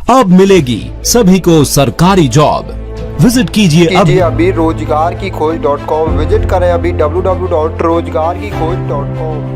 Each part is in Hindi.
अब मिलेगी सभी को सरकारी जॉब। विजिट कीजिए अभी रोजगार-की-खोज.com विजिट करें अभी www.रोजगार-की-खोज.com।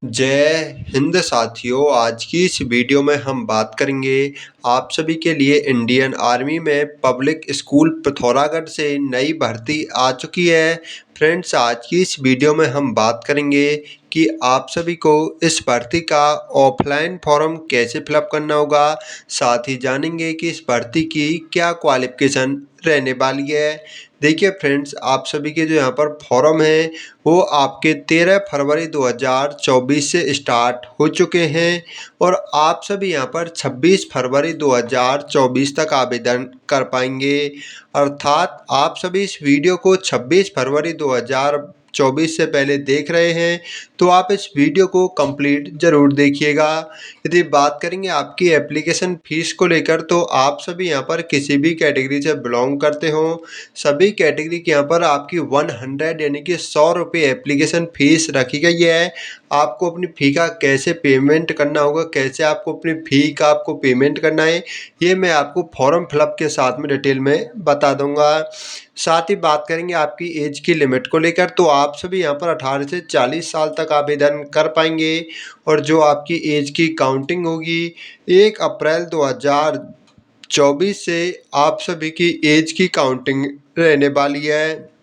जय हिंद साथियों, आज की इस वीडियो में हम बात करेंगे आप सभी के लिए इंडियन आर्मी में पब्लिक स्कूल पिथौरागढ़ से नई भर्ती आ चुकी है। फ्रेंड्स, आज की इस वीडियो में हम बात करेंगे कि आप सभी को इस भर्ती का ऑफलाइन फॉर्म कैसे फिलअप करना होगा। साथ ही जानेंगे कि इस भर्ती की क्या क्वालिफिकेशन रहने वाली है। देखिए फ्रेंड्स, आप सभी के जो यहाँ पर फॉर्म है वो आपके 13 फरवरी 2024 से स्टार्ट हो चुके हैं और आप सभी यहाँ पर 26 फरवरी 2024 तक आवेदन कर पाएंगे। अर्थात आप सभी इस वीडियो को 26 फरवरी 2024 से पहले देख रहे हैं तो आप इस वीडियो को कंप्लीट जरूर देखिएगा। यदि बात करेंगे आपकी एप्लीकेशन फीस को लेकर तो आप सभी यहाँ पर किसी भी कैटेगरी से बिलोंग करते हो, सभी कैटेगरी के यहाँ पर आपकी 100 यानी कि 100 रुपये एप्लीकेशन फीस रखी गई है। आपको अपनी फ़ी का कैसे पेमेंट करना होगा, कैसे आपको अपनी फ़ी का आपको पेमेंट करना है, ये मैं आपको फॉर्म फिलअप के साथ में डिटेल में बता दूंगा। साथ ही बात करेंगे आपकी एज की लिमिट को लेकर तो आप सभी यहाँ पर 18 से 40 साल तक आवेदन कर पाएंगे और जो आपकी एज की काउंटिंग होगी 1 अप्रैल 2024 से आप सभी की एज की काउंटिंग रहने वाली है।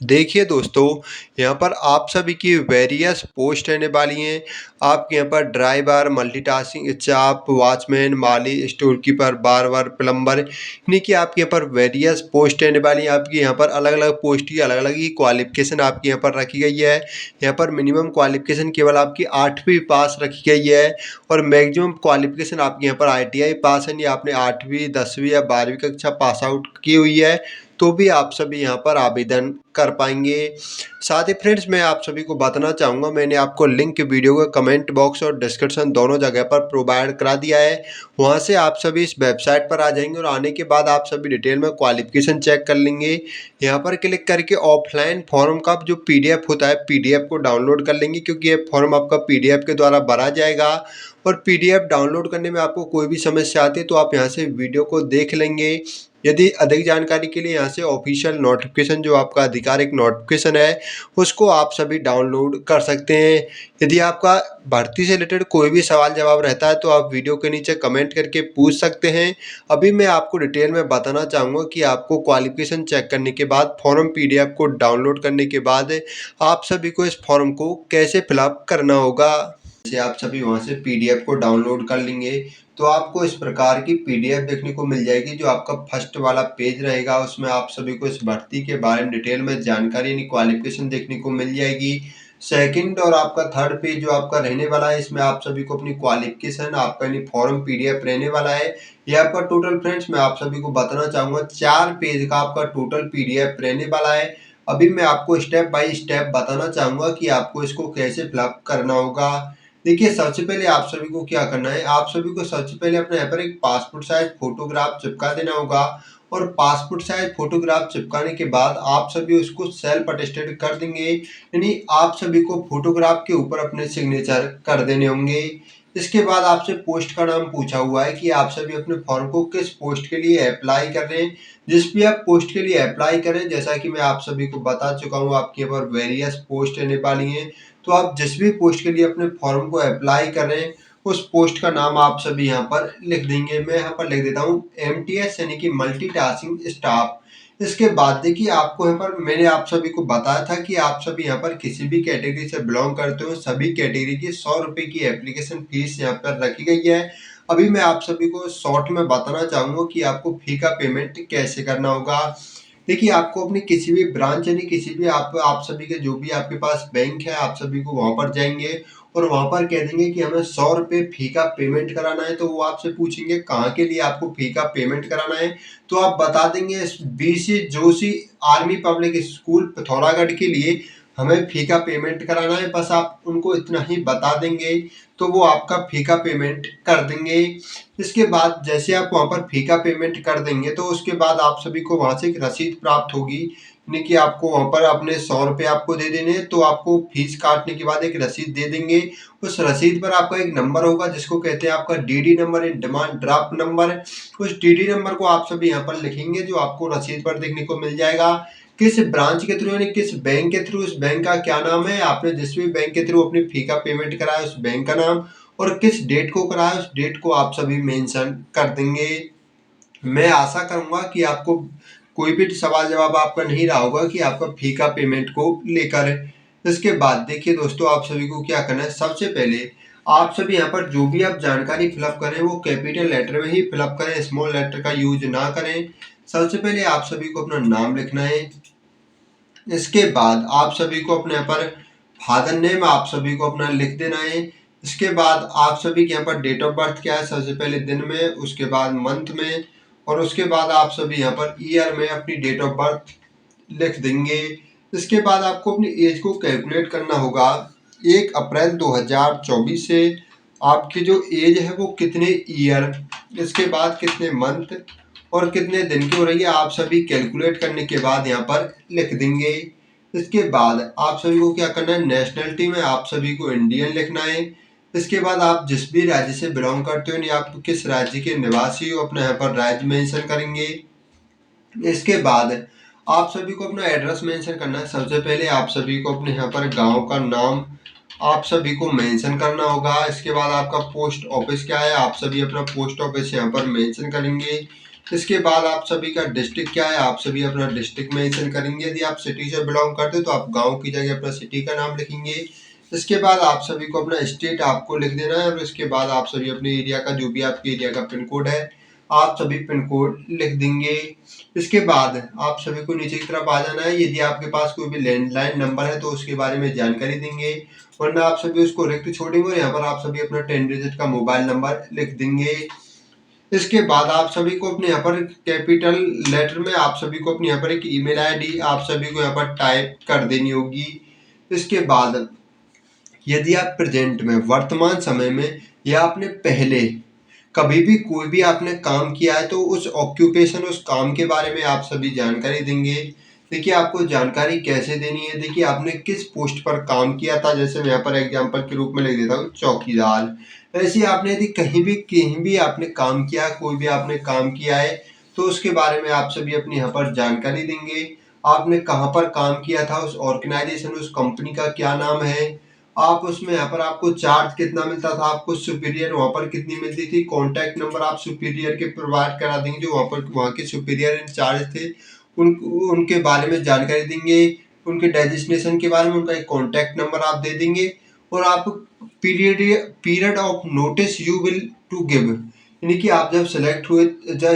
देखिए दोस्तों, यहाँ पर आप सभी की वेरियस पोस्ट रहने वाली हैं। आपके यहाँ पर ड्राइवर, मल्टीटास्किंग स्टाफ, वॉचमैन, माली, स्टोर कीपर, बार्बर, प्लम्बर, यानी कि आपके यहाँ पर वेरियस पोस्ट रहने वाली हैं। आपकी यहाँ पर अलग अलग पोस्ट की अलग अलग ही क्वालिफिकेशन आपकी यहाँ पर रखी गई है। यहाँ पर मिनिमम क्वालिफिकेशन केवल आपकी 8वीं पास रखी गई है और मैक्सिमम क्वालिफिकेशन आपके यहाँ पर ITI पास है, या आपने 8वीं 10वीं या 12वीं कक्षा पास आउट की हुई है तो भी आप सभी यहाँ पर आवेदन कर पाएंगे। साथ ही फ्रेंड्स, मैं आप सभी को बताना चाहूँगा, मैंने आपको लिंक वीडियो के कमेंट बॉक्स और डिस्क्रिप्शन दोनों जगह पर प्रोवाइड करा दिया है। वहाँ से आप सभी इस वेबसाइट पर आ जाएंगे और आने के बाद आप सभी डिटेल में क्वालिफिकेशन चेक कर लेंगे। यहाँ पर क्लिक करके ऑफलाइन फॉर्म का जो PDF होता है PDF को डाउनलोड कर लेंगे, क्योंकि ये फॉर्म आपका PDF के द्वारा भरा जाएगा और PDF डाउनलोड करने में आपको कोई भी समस्या आती है तो आप यहाँ से वीडियो को देख लेंगे। यदि अधिक जानकारी के लिए यहाँ से ऑफिशियल नोटिफिकेशन जो आपका आधिकारिक नोटिफिकेशन है उसको आप सभी डाउनलोड कर सकते हैं। यदि आपका भर्ती से रिलेटेड कोई भी सवाल जवाब रहता है तो आप वीडियो के नीचे कमेंट करके पूछ सकते हैं। अभी मैं आपको डिटेल में बताना चाहूँगा कि आपको क्वालिफिकेशन चेक करने के बाद फॉर्म PDF को डाउनलोड करने के बाद आप सभी को इस फॉर्म को कैसे फिलअप करना होगा। जैसे आप सभी वहाँ से PDF को डाउनलोड कर लेंगे तो आपको इस प्रकार की PDF देखने को मिल जाएगी। जो आपका फर्स्ट वाला पेज रहेगा उसमें आप सभी को इस भर्ती के बारे में डिटेल में जानकारी यानी क्वालिफिकेशन देखने को मिल जाएगी। सेकंड और आपका थर्ड पेज जो आपका रहने वाला है इसमें आप सभी को अपनी क्वालिफिकेशन आपका यानी फॉर्म PDF रहने वाला है। ये आपका टोटल फ्रेंड्स मैं आप सभी को बताना चाहूँगा 4 पेज का आपका टोटल PDF रहने वाला है। अभी मैं आपको स्टेप बाय स्टेप बताना चाहूँगा कि आपको इसको कैसे फिलअप करना होगा। देखिए, सबसे पहले आप सभी को क्या करना है, आप सभी को सबसे पहले अपने यहाँ पर एक पासपोर्ट साइज फोटोग्राफ चिपका देना होगा और पासपोर्ट साइज फोटोग्राफ चिपकाने के बाद आप सभी उसको सेल्फ अटेस्टेड कर देंगे, यानी आप सभी को फोटोग्राफ के ऊपर अपने सिग्नेचर कर देने होंगे। इसके बाद आपसे पोस्ट का नाम पूछा हुआ है कि आप सभी अपने फॉर्म को किस पोस्ट के लिए अप्लाई कर रहे हैं। जिस भी आप पोस्ट के लिए अप्लाई करें, जैसा कि मैं आप सभी को बता चुका हूँ आपके यहाँ पर वेरियस पोस्ट रहने वाली हैं, तो आप जिस भी पोस्ट के लिए अपने फॉर्म को अप्लाई करें उस पोस्ट का नाम आप सभी यहाँ पर लिख देंगे। मैं यहाँ पर लिख देता हूँ MTS यानी कि मल्टीटास्किंग स्टाफ। इसके बाद देखिए, आपको यहाँ पर मैंने आप सभी को बताया था कि आप सभी यहाँ पर किसी भी कैटेगरी से बिलोंग करते हो, सभी कैटेगरी की 100 रुपये की एप्लीकेशन फीस यहाँ पर रखी गई है। अभी मैं आप सभी को शॉर्ट में बताना चाहूँगा कि आपको फी का पेमेंट कैसे करना होगा। देखिए, आपको अपनी किसी भी ब्रांच यानी किसी भी आप सभी के जो भी आपके पास बैंक है आप सभी को वहाँ पर जाएंगे और वहाँ पर कह देंगे कि हमें 100 रुपये फी का पेमेंट कराना है। तो वो आपसे पूछेंगे कहाँ के लिए आपको फी का पेमेंट कराना है, तो आप बता देंगे BC Joshi army public school Pithoragarh के लिए हमें फी का पेमेंट कराना है। बस आप उनको इतना ही बता देंगे तो वो आपका फी का पेमेंट कर देंगे। इसके बाद जैसे आप वहाँ पर फी का पेमेंट कर देंगे तो उसके बाद आप सभी को वहाँ से एक रसीद प्राप्त होगी यानी कि आपको वहाँ पर अपने 100 रुपये आपको दे देने हैं, तो आपको फीस काटने के बाद एक रसीद दे देंगे। उस रसीद पर आपका एक नंबर होगा जिसको कहते हैं आपका DD number, demand draft number. उस डीडी नंबर को आप सभी यहाँ पर लिखेंगे, जो आपको रसीद पर देखने को मिल जाएगा। किस ब्रांच के थ्रू यानी किस बैंक के थ्रू, उस बैंक का क्या नाम है, आपने जिस भी बैंक के थ्रू अपनी फी का पेमेंट करा है उस बैंक का नाम, और किस डेट को करा है उस डेट को आप सभी मेंशन कर देंगे। मैं आशा करूंगा कि आपको कोई भी सवाल जवाब आपका नहीं रहा होगा कि आपका फी का पेमेंट को लेकर। इसके बाद देखिए दोस्तों, आप सभी को क्या करना है, सबसे पहले आप सभी यहाँ पर जो भी आप जानकारी फिलअप करें वो कैपिटल लेटर में ही फिलअप करें, स्मॉल लेटर का यूज ना करें। सबसे पहले आप सभी को अपना नाम लिखना है। इसके बाद आप सभी को अपने यहाँ पर फादर नेम आप सभी को अपना लिख देना है। इसके बाद आप सभी के यहाँ पर डेट ऑफ बर्थ क्या है, सबसे पहले दिन में, उसके बाद मंथ में, और उसके बाद आप सभी यहाँ पर ईयर में अपनी डेट ऑफ बर्थ लिख देंगे। इसके बाद आपको अपनी एज को कैलकुलेट करना होगा। 1 अप्रैल 2024 से आपकी जो एज है वो कितने ईयर, इसके बाद कितने मंथ और कितने दिन की हो रही है, आप सभी कैलकुलेट करने के बाद यहाँ पर लिख देंगे। इसके बाद आप सभी को क्या करना है, नेशनलिटी में आप सभी को इंडियन लिखना है। इसके बाद आप जिस भी राज्य से बिलोंग करते हो, यानी आप किस राज्य के निवासी हो, अपना यहाँ पर राज्य मेंशन करेंगे। इसके बाद आप सभी को अपना एड्रेस मेंशन करना है। सबसे पहले आप सभी को अपने यहाँ पर गांव का नाम आप सभी को मेंशन करना होगा। इसके बाद आपका पोस्ट ऑफिस क्या है, आप सभी अपना पोस्ट ऑफिस यहाँ पर मेंशन करेंगे। इसके बाद आप सभी का डिस्ट्रिक्ट क्या है, आप सभी अपना डिस्ट्रिक्ट मेंशन करेंगे। यदि आप सिटी से बिलोंग करते हो तो आप गाँव की जगह अपना सिटी का नाम लिखेंगे। इसके बाद आप सभी को अपना स्टेट आपको लिख देना है, और इसके बाद आप सभी अपने एरिया का, जो भी आपके एरिया का पिन कोड है, आप सभी पिन कोड लिख देंगे। इसके बाद आप सभी को नीचे की तरफ आ जाना है। यदि आपके पास कोई भी लैंडलाइन नंबर है तो उसके बारे में जानकारी देंगे, वरना आप सभी उसको रिक्त छोड़ेंगे और यहाँ पर आप सभी अपना 10 डिजिट का मोबाइल नंबर लिख देंगे। इसके बाद आप सभी को अपने यहाँ पर कैपिटल लेटर में आप सभी को अपने यहाँ पर एक ईमेल आईडी आप सभी को यहाँ पर टाइप कर देनी होगी। इसके बाद यदि आप प्रेजेंट में, वर्तमान समय में, या आपने पहले कभी भी कोई भी आपने काम किया है तो उस ऑक्यूपेशन, उस काम के बारे में आप सभी जानकारी देंगे। देखिए आपको जानकारी कैसे देनी है, देखिए आपने किस पोस्ट पर काम किया था, जैसे मैं यहाँ पर एग्जांपल के रूप में लिख देता हूँ चौकीदार। ऐसे ही आपने यदि कहीं भी आपने काम किया, कोई भी आपने काम किया है तो उसके बारे में आप सभी अपनी यहाँ पर जानकारी देंगे। आपने कहाँ पर काम किया था, उस ऑर्गेनाइजेशन, उस कंपनी का क्या नाम है, आप उसमें यहाँ पर आपको चार्ज कितना मिलता था, आपको सुपीरियर वहाँ पर कितनी मिलती थी, कॉन्टैक्ट नंबर आप सुपीरियर के प्रोवाइड करा देंगे, जो वहाँ के सुपीरियर इंचार्ज थे उनके बारे में जानकारी देंगे। उनके डेजिग्नेशन के बारे में उनका एक कॉन्टैक्ट नंबर आप दे देंगे। और आप period of notice you will to give, यानी कि आप जब सेलेक्ट हुए,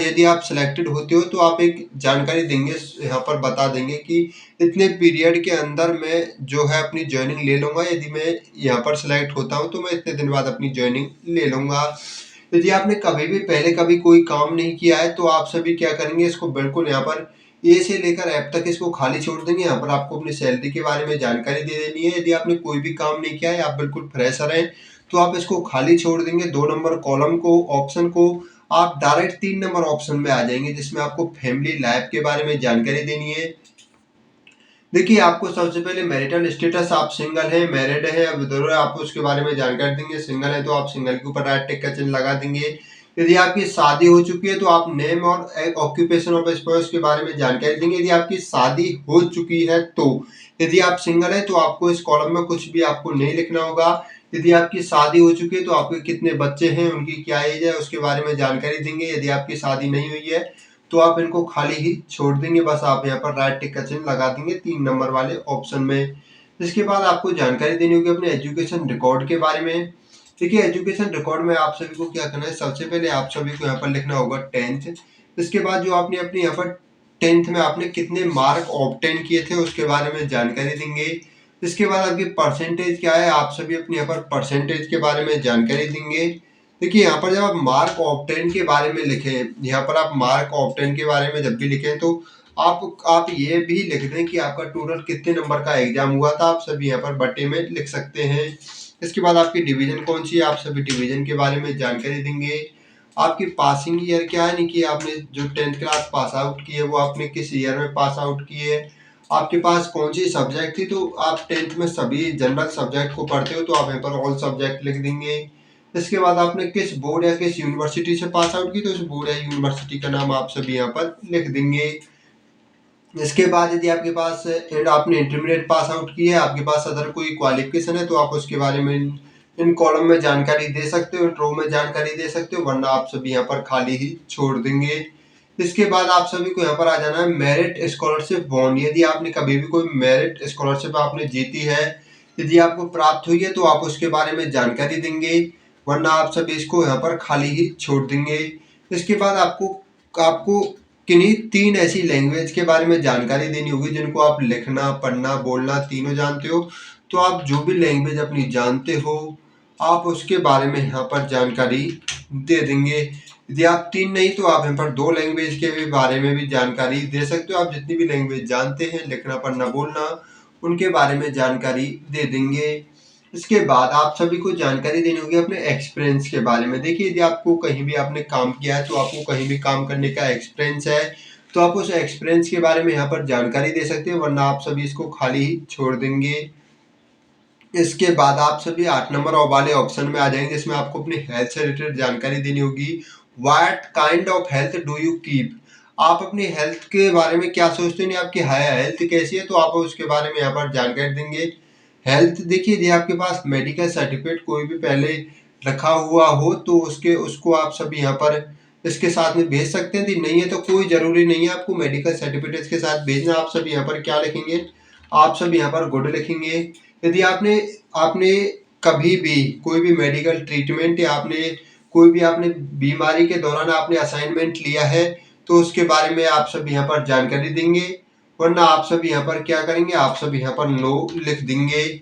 यदि आप सिलेक्टेड होते हो तो आप एक जानकारी देंगे, यहाँ पर बता देंगे कि इतने पीरियड के अंदर मैं जो है अपनी ज्वाइनिंग ले लूँगा। यदि मैं यहाँ पर सिलेक्ट होता हूँ तो मैं इतने दिन बाद अपनी ज्वाइनिंग ले लूँगा। यदि आपने कभी भी पहले कभी कोई काम नहीं किया है तो आप सभी क्या करेंगे, इसको बिल्कुल यहाँ पर ए से लेकर एफ तक इसको खाली छोड़ देंगे। यहाँ पर आपको अपनी सैलरी के बारे में जानकारी दे देनी है। यदि आपने कोई भी काम नहीं किया है, आप बिल्कुल फ्रेशर हैं, तो आप इसको खाली छोड़ देंगे। 2 नंबर कॉलम को, ऑप्शन को, आप डायरेक्ट 3 नंबर ऑप्शन में आ जाएंगे, जिसमें आपको फैमिली लाइफ के बारे में जानकारी देनी है। देखिए आपको सबसे पहले मैरिटल स्टेटस, आप सिंगल है, मैरिड है या विधवा है, आप उसके बारे में जानकारी देंगे। सिंगल है तो आप सिंगल के ऊपर राइट टिक का चिन्ह लगा देंगे। यदि आपकी शादी हो चुकी है तो आप नेम और ऑक्यूपेशन ऑफ स्पाउस के बारे में जानकारी देंगे। यदि आपकी शादी हो चुकी है तो, यदि आप सिंगल है तो आपको इस कॉलम में कुछ भी आपको नहीं लिखना होगा। यदि आपकी शादी हो चुकी है तो आपके कितने बच्चे हैं, उनकी क्या एज है, उसके बारे में जानकारी देंगे। यदि आपकी शादी नहीं हुई है तो आप इनको खाली ही छोड़ देंगे, बस आप यहाँ पर राइट टिक का चिन्ह लगा देंगे 3 नंबर वाले ऑप्शन में। इसके बाद आपको जानकारी देनी होगी अपने एजुकेशन रिकॉर्ड के बारे में। देखिए एजुकेशन रिकॉर्ड में आप सभी को क्या करना है, सबसे पहले आप सभी को यहाँ पर लिखना होगा 10th। इसके बाद जो आपने अपने यहाँ पर 10th में आपने कितने मार्क ऑब्टेन किए थे उसके बारे में जानकारी देंगे। इसके बाद आपकी परसेंटेज क्या है, आप सभी अपने यहाँ पर परसेंटेज के बारे में जानकारी देंगे। देखिए यहाँ पर जब आप मार्क ऑब्टेन के बारे में लिखें, यहाँ पर आप मार्क ऑब्टेन के बारे में जब भी लिखें तो आप ये भी लिख दें कि आपका टोटल कितने नंबर का एग्जाम हुआ था, आप सभी यहाँ पर बटे में लिख सकते हैं। इसके बाद आपकी डिवीजन कौन सी है, आप सभी डिवीजन के बारे में जानकारी देंगे। आपकी पासिंग ईयर क्या है, नहीं कि आपने जो 10th क्लास पास आउट की है वो आपने किस ईयर में पास आउट की है। आपके पास कौन सी सब्जेक्ट थी, तो आप 10th में सभी जनरल सब्जेक्ट को पढ़ते हो तो आप यहाँ पर ऑल सब्जेक्ट लिख देंगे। इसके बाद आपने किस बोर्ड या किस यूनिवर्सिटी से पास आउट की, तो उस बोर्ड या यूनिवर्सिटी का नाम आप सभी यहाँ पर लिख देंगे। इसके बाद यदि आपके पास आपने इंटरमीडिएट पास आउट की है, आपके पास अदर कोई क्वालिफिकेशन है, तो आप उसके बारे में इन कॉलम में जानकारी दे सकते हो, रो में जानकारी दे सकते हो, वरना आप सभी यहाँ पर खाली ही छोड़ देंगे। इसके बाद आप सभी को यहाँ पर आ जाना है मेरिट स्कॉलरशिप बॉन्ड। यदि आपने कभी भी कोई मेरिट स्कॉलरशिप आपने जीती है, यदि आपको प्राप्त हुई है, तो आप उसके बारे में जानकारी देंगे, वरना आप सभी इसको यहाँ पर खाली ही छोड़ देंगे। इसके बाद आपको आपको किन्हीं 3 ऐसी लैंग्वेज के बारे में जानकारी देनी होगी जिनको आप लिखना, पढ़ना, बोलना तीनों जानते हो। तो आप जो भी लैंग्वेज अपनी जानते हो, आप उसके बारे में यहाँ पर जानकारी दे देंगे। यदि आप 3 नहीं, तो आप यहाँ पर 2 लैंग्वेज के भी बारे में भी जानकारी दे सकते हो। आप जितनी भी लैंग्वेज जानते हैं, लिखना, पढ़ना, बोलना, उनके बारे में जानकारी दे देंगे। इसके बाद आप सभी को जानकारी देनी होगी अपने एक्सपीरियंस के बारे में। देखिए, यदि आपको कहीं भी आपने काम किया है, तो आपको कहीं भी काम करने का एक्सपीरियंस है, तो आप उस एक्सपीरियंस के बारे में यहाँ पर जानकारी दे सकते हैं, वरना आप सभी इसको खाली ही छोड़ देंगे। इसके बाद आप सभी 8 नंबर वाले ऑप्शन में आ जाएंगे, जिसमें आपको अपनी हेल्थ से रिलेटेड जानकारी देनी होगी। What kind of health do you keep? आप अपनी हेल्थ के बारे में क्या सोचते हैं, आपकी हेल्थ कैसी है, तो आप उसके बारे में यहाँ पर जानकारी देंगे। हेल्थ देखिए, यदि आपके पास मेडिकल सर्टिफिकेट कोई भी पहले रखा हुआ हो, तो उसको आप सभी यहाँ पर इसके साथ में भेज सकते हैं। यदि नहीं है, तो कोई ज़रूरी नहीं है आपको मेडिकल सर्टिफिकेट के साथ भेजना। आप सभी यहाँ पर क्या लिखेंगे, आप सभी यहाँ पर गुड लिखेंगे। यदि आपने आपने कभी भी कोई भी मेडिकल ट्रीटमेंट या आपने बीमारी के दौरान आपने असाइनमेंट लिया है, तो उसके बारे में आप सब यहाँ पर जानकारी देंगे, वरना आप सब यहाँ पर क्या करेंगे, आप सब यहाँ पर नो लिख देंगे।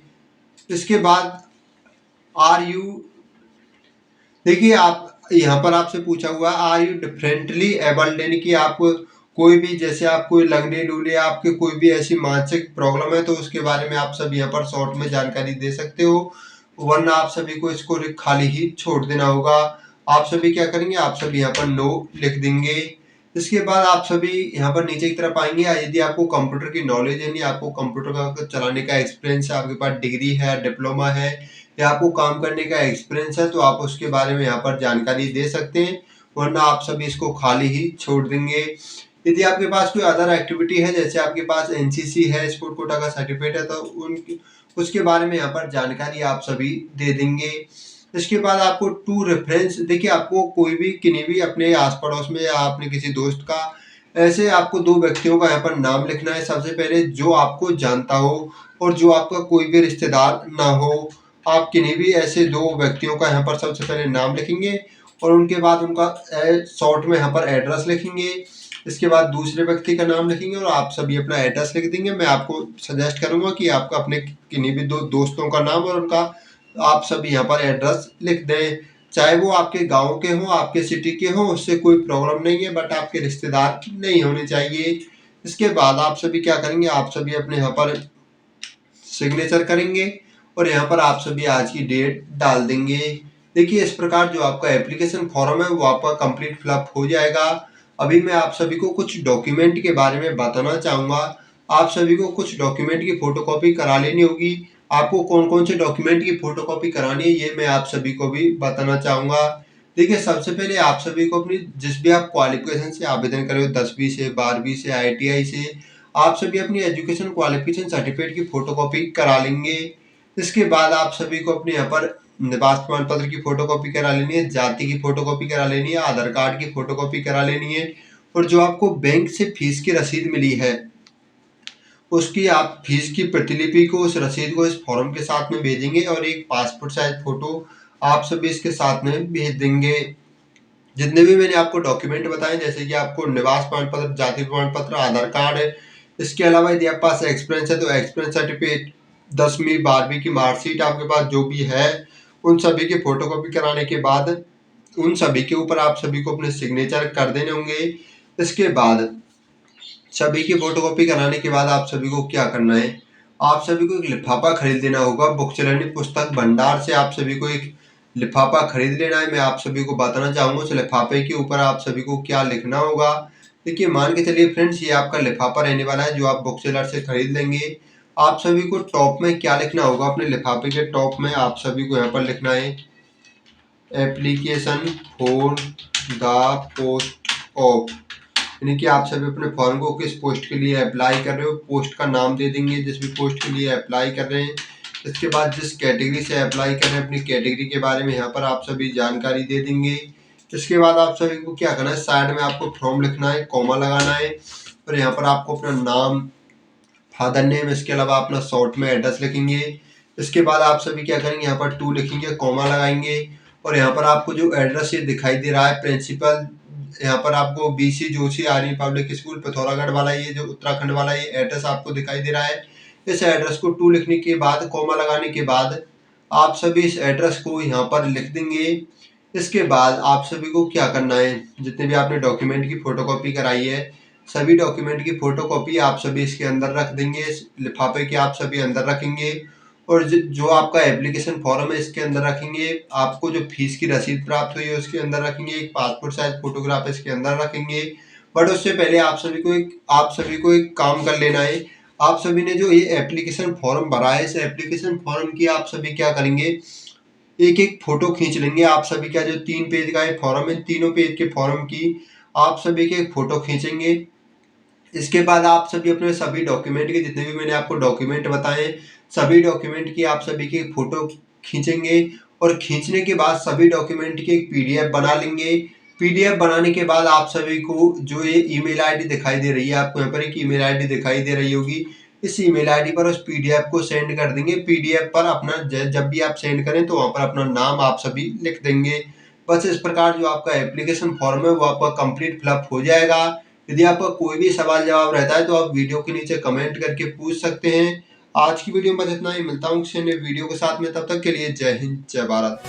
इसके बाद आर यू, देखिए आप यहाँ पर आपसे पूछा हुआ आर यू डिफरेंटली एबल्ड, यानी कि आप कोई भी, जैसे आप कोई लंगड़े लूले, आपके कोई भी ऐसी मानसिक प्रॉब्लम है, तो उसके बारे में आप सब यहाँ पर शॉर्ट में जानकारी दे सकते हो, वरना आप सभी को इसको खाली ही छोड़ देना होगा। आप सभी क्या करेंगे, आप सभी यहाँ पर नो लिख देंगे। इसके बाद आप सभी यहाँ पर नीचे की तरफ आएंगे। यदि आपको कंप्यूटर की नॉलेज है, यानी आपको कंप्यूटर का चलाने का एक्सपीरियंस है, आपके पास डिग्री है, डिप्लोमा है, या आपको काम करने का एक्सपीरियंस है, तो आप उसके बारे में यहाँ पर जानकारी दे सकते हैं, वरना आप सभी इसको खाली ही छोड़ देंगे। यदि आपके पास कोई अदर एक्टिविटी है, जैसे आपके पास एनसीसी है, स्पोर्ट कोटा का सर्टिफिकेट है, तो उसके बारे में यहाँ पर जानकारी आप सभी दे देंगे। इसके बाद आपको 2 रेफरेंस, देखिए आपको कोई भी किन्हीं भी अपने आस पड़ोस में या अपने किसी दोस्त का, ऐसे आपको 2 व्यक्तियों का यहाँ पर नाम लिखना है। सबसे पहले जो आपको जानता हो और जो आपका कोई भी रिश्तेदार ना हो, आप किन्हीं भी ऐसे 2 व्यक्तियों का यहाँ पर सबसे पहले नाम लिखेंगे, और उनके बाद उनका शॉर्ट में यहाँ पर एड्रेस लिखेंगे। इसके बाद दूसरे व्यक्ति का नाम लिखेंगे और आप सभी अपना एड्रेस लिख देंगे। मैं आपको सजेस्ट करूंगा कि आपका अपने किन्हीं भी 2 दोस्तों का नाम और उनका आप सभी यहाँ पर एड्रेस लिख दें, चाहे वो आपके गांव के हों, आपके सिटी के हों, उससे कोई प्रॉब्लम नहीं है, बट आपके रिश्तेदार नहीं होने चाहिए। इसके बाद आप सभी क्या करेंगे, आप सभी अपने यहाँ पर सिग्नेचर करेंगे और यहाँ पर आप सभी आज की डेट डाल देंगे। देखिए, इस प्रकार जो आपका एप्लीकेशन फॉर्म है वो आपका कंप्लीट फिलअप हो जाएगा। अभी मैं आप सभी को कुछ डॉक्यूमेंट के बारे में बताना चाहूँगा। आप सभी को कुछ डॉक्यूमेंट की फ़ोटोकॉपी करा लेनी होगी। आपको कौन-कौन से डॉक्यूमेंट की फ़ोटोकॉपी करानी है, ये मैं आप सभी को भी बताना चाहूँगा। देखिए, सबसे पहले आप सभी को अपनी जिस भी आप क्वालिफ़िकेशन से आवेदन करे हो, 10वीं से, 12वीं से, आईटीआई से, आप सभी अपनी एजुकेशन क्वालिफ़िकेशन सर्टिफिकेट की फ़ोटोकॉपी करा लेंगे। इसके बाद आप सभी को अपने यहाँ पर निवास प्रमाण पत्र की फ़ोटोकॉपी करा लेनी है, जाति की फ़ोटोकॉपी करा लेनी है, आधार कार्ड की फ़ोटोकॉपी करा लेनी है, और जो आपको बैंक से फीस की रसीद मिली है, उसकी आप फीस की प्रतिलिपि को, उस रसीद को इस फॉर्म के साथ में भेजेंगे, और एक पासपोर्ट साइज फ़ोटो आप सभी इसके साथ में भेज देंगे। जितने भी मैंने आपको डॉक्यूमेंट बताए, जैसे कि आपको निवास प्रमाण पत्र, जाति प्रमाण पत्र, आधार कार्ड है, इसके अलावा यदि आपके पास एक्सपीरियंस है तो एक्सपीरियंस सर्टिफिकेट, 10वीं 12वीं की मार्कशीट आपके पास जो भी है, उन सभी की फोटोकॉपी कराने के बाद उन सभी के ऊपर आप सभी को अपने सिग्नेचर कर देने होंगे। इसके बाद सभी की फोटोकॉपी कराने के बाद आप सभी को क्या करना है, आप सभी को एक लिफाफा खरीद लेना होगा। बुकचलनी पुस्तक भंडार से आप सभी को एक लिफाफा खरीद लेना है। मैं आप सभी को बताना चाहूँगा उस लिफाफे के ऊपर आप सभी को क्या लिखना होगा। देखिए मान के चलिए फ्रेंड्स, ये आपका लिफाफा रहने वाला है जो आप बुक सेलर से खरीद लेंगे। आप सभी को टॉप में क्या लिखना होगा, अपने लिफाफे के टॉप में आप सभी को यहाँ पर लिखना है application for the post of, यानी कि आप सभी अपने फॉर्म को किस पोस्ट के लिए अप्लाई कर रहे हो, पोस्ट का नाम दे देंगे जिस भी पोस्ट के लिए अप्लाई कर रहे हैं। इसके बाद जिस कैटेगरी से अप्लाई कर रहे हैं अपनी कैटेगरी के बारे में यहाँ पर आप सभी जानकारी दे देंगे। इसके बाद आप सभी को क्या करना है, साइड में आपको फ्रॉम लिखना है, कॉमा लगाना है और यहाँ पर आपको अपना नाम, फादर नेम, इसके अलावा अपना शॉर्ट में एड्रेस लिखेंगे। इसके बाद आप सभी क्या करेंगे, यहाँ पर टू लिखेंगे, कॉमा लगाएंगे और यहाँ पर आपको जो एड्रेस ये दिखाई दे रहा है प्रिंसिपल, यहाँ पर आपको BC Joshi army public school Pithoragarh वाला ये जो उत्तराखंड वाला ये एड्रेस आपको दिखाई दे रहा है। इस एड्रेस को टू लिखने के बाद, कॉमा लगाने के बाद आप सभी इस एड्रेस को यहाँ पर लिख देंगे। इसके बाद आप सभी को क्या करना है, जितने भी आपने डॉक्यूमेंट की फोटोकॉपी कराई है सभी डॉक्यूमेंट की फोटोकॉपी आप सभी इसके अंदर रख देंगे, इस लिफाफे के आप सभी अंदर रखेंगे और जो आपका एप्लीकेशन फॉर्म है इसके अंदर रखेंगे। आपको जो फीस की रसीद प्राप्त हुई है उसके अंदर रखेंगे, एक पासपोर्ट साइज फोटोग्राफ इसके अंदर रखेंगे। बट उससे पहले आप सभी को एक काम कर लेना है। आप सभी ने जो ये एप्लीकेशन फॉर्म भरा है, इस एप्लीकेशन फॉर्म की आप सभी क्या करेंगे, एक एक फोटो खींच लेंगे। आप सभी का जो 3 पेज का ये फॉर्म है, तीनों पेज के फॉर्म की आप सभी के एक फोटो खींचेंगे। इसके बाद आप सभी अपने सभी डॉक्यूमेंट के, जितने भी मैंने आपको डॉक्यूमेंट बताए सभी डॉक्यूमेंट की आप सभी की फोटो खींचेंगे और खींचने के बाद सभी डॉक्यूमेंट की एक PDF बना लेंगे। PDF बनाने के बाद आप सभी को जो ये ईमेल आईडी दिखाई दे रही है, आपको यहाँ पर एक ईमेल आईडी दिखाई दे रही होगी, इस ईमेल आईडी पर उस PDF को सेंड कर देंगे। PDF पर अपना जब भी आप सेंड करें तो वहाँ पर अपना नाम आप सभी लिख देंगे। बस इस प्रकार जो आपका एप्लीकेशन फॉर्म है वो आपका कंप्लीट फिलअप हो जाएगा। यदि आपका कोई भी सवाल जवाब रहता है तो आप वीडियो के नीचे कमेंट करके पूछ सकते हैं। आज की वीडियो में बस इतना ही, मिलता हूँ किसी नए वीडियो के साथ में, तब तक के लिए जय हिंद जय भारत।